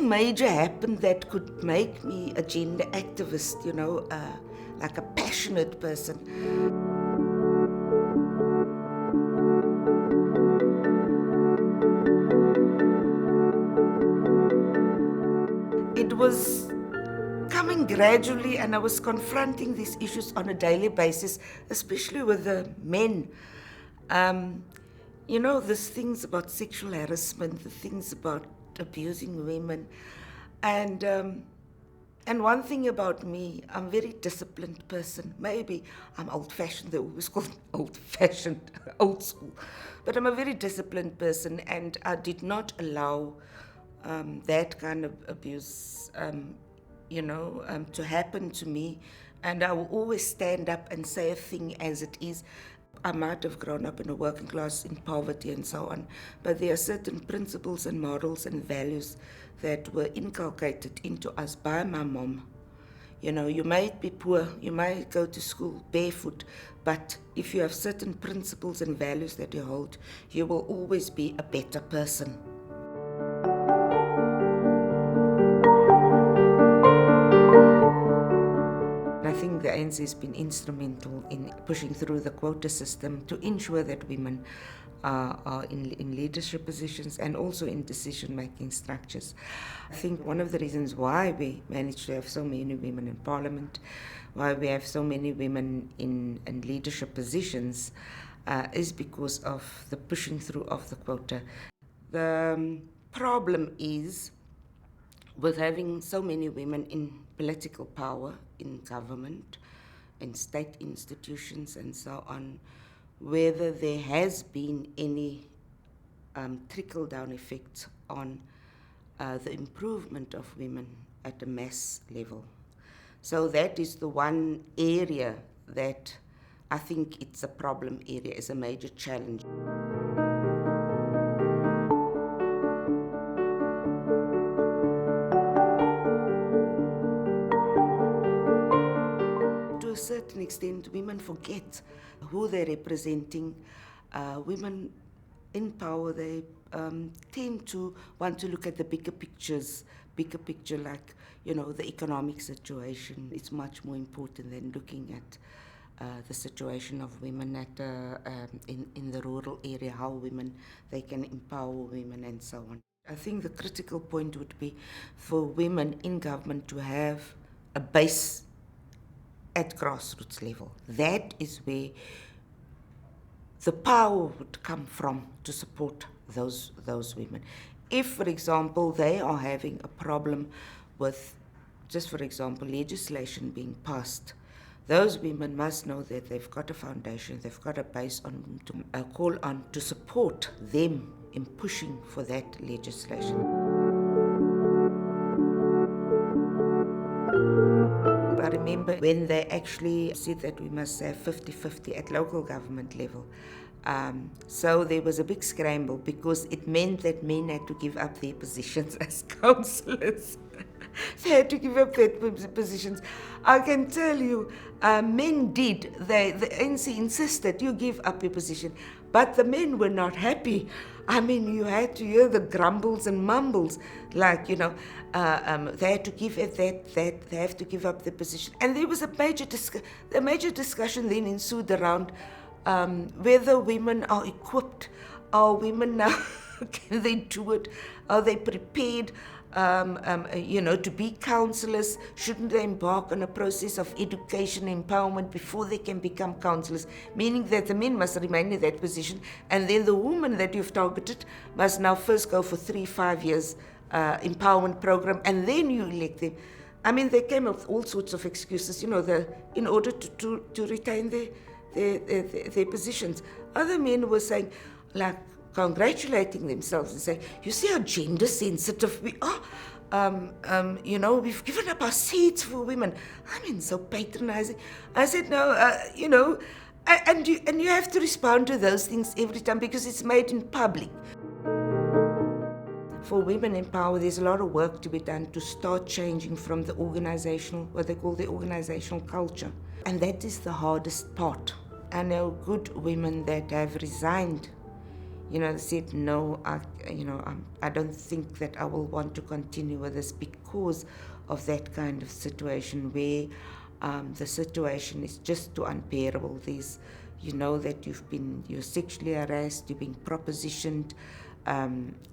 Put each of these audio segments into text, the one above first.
nothing major happened that could make me a gender activist, like a passionate person. It was coming gradually, and I was confronting these issues on a daily basis, especially with the men. These things about sexual harassment, the things about abusing women. And one thing about me, I'm a very disciplined person. Maybe I'm old-fashioned, they always call me old-fashioned, old school. But I'm a very disciplined person, and I did not allow that kind of abuse, to happen to me. And I will always stand up and say a thing as it is. I might have grown up in a working class, in poverty and so on, but there are certain principles and morals and values that were inculcated into us by my mom. You might be poor, you might go to school barefoot, but if you have certain principles and values that you hold, you will always be a better person. I think the ANC has been instrumental in pushing through the quota system to ensure that women are in leadership positions and also in decision-making structures. I think one of the reasons why we managed to have so many women in parliament, why we have so many women in leadership positions, is because of the pushing through of the quota. The problem is with having so many women in political power, in government, in state institutions and so on, whether there has been any trickle-down effect on the improvement of women at a mass level. So that is the one area that I think it's a problem area, is a major challenge. To a certain extent, women forget who they're representing. Women in power, they tend to want to look at the bigger picture like, the economic situation. It's much more important than looking at the situation of women in the rural area, how they can empower women and so on. I think the critical point would be for women in government to have a base at grassroots level. That is where the power would come from to support those women. If, for example, they are having a problem with, just for example, legislation being passed, those women must know that they've got a foundation, they've got a base on to call on to support them in pushing for that legislation. I remember when they actually said that we must have 50-50 at local government level. So there was a big scramble because it meant that men had to give up their positions as councillors. They had to give up their positions. I can tell you, men did. The ANC insisted you give up your position, but the men were not happy. I mean, you had to hear the grumbles and mumbles, like, they had to give it that they have to give up their position. And there was a major discussion then ensued around whether women are equipped. Are women now, can they do it? Are they prepared? To be councillors? Shouldn't they embark on a process of education, empowerment before they can become councillors? Meaning that the men must remain in that position, and then the women that you've targeted must now first go for 3-5 years empowerment program, and then you elect them. I mean, they came up with all sorts of excuses, in order to retain their positions. Other men were saying, like, congratulating themselves and saying, you see how gender sensitive we are. We've given up our seats for women. I mean, so patronizing. I said, no, and you have to respond to those things every time because it's made in public. For women in power, there's a lot of work to be done to start changing from the what they call the organizational culture. And that is the hardest part. I know good women that have resigned They said, no, I don't think that I will want to continue with this because of that kind of situation where the situation is just too unbearable. You know that you're sexually harassed, you're being propositioned.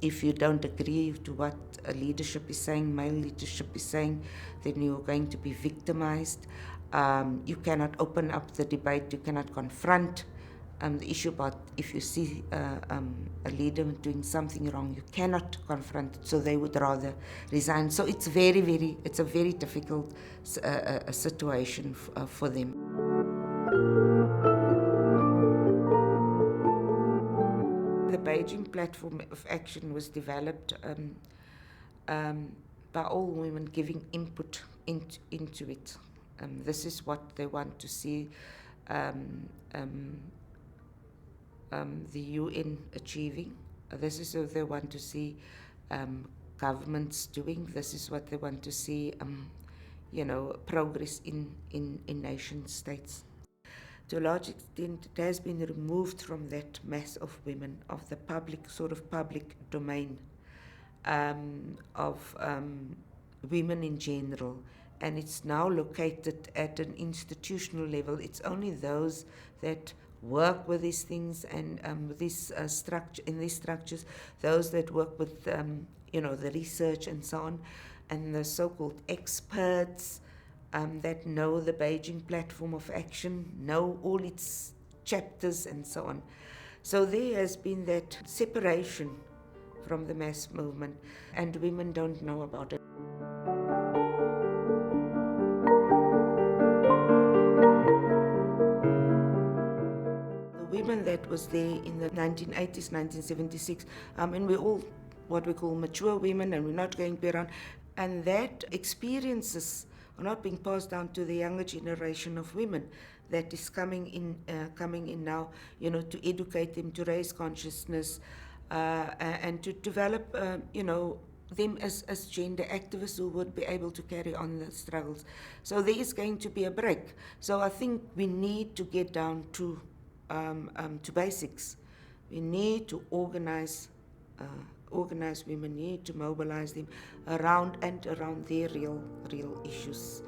If you don't agree to what a leadership is saying, male leadership is saying, then you're going to be victimized. You cannot open up the debate, you cannot confront the issue about if you see a leader doing something wrong, you cannot confront it, so they would rather resign. So it's it's a very difficult situation for them. The Beijing Platform of Action was developed by all women giving input into it. This is what they want to see the UN achieving. This is what they want to see governments doing. This is what they want to see, progress in nation states. To a large extent, it has been removed from that mass of women, of the public domain of women in general. And it's now located at an institutional level. It's only those that work with these things and with this structure in these structures, those that work with the research and so on, and the so-called experts that know the Beijing Platform of Action, know all its chapters and so on. So there has been that separation from the mass movement, and women don't know about it. The women that was there in the 1980s, 1976, and we're all what we call mature women, and we're not going to be around, and that experiences are not being passed down to the younger generation of women that is coming in now, to educate them, to raise consciousness, and to develop, them as gender activists who would be able to carry on the struggles. So there is going to be a break. So I think we need to get down to basics. We need to organize women, need to mobilize them around their real issues.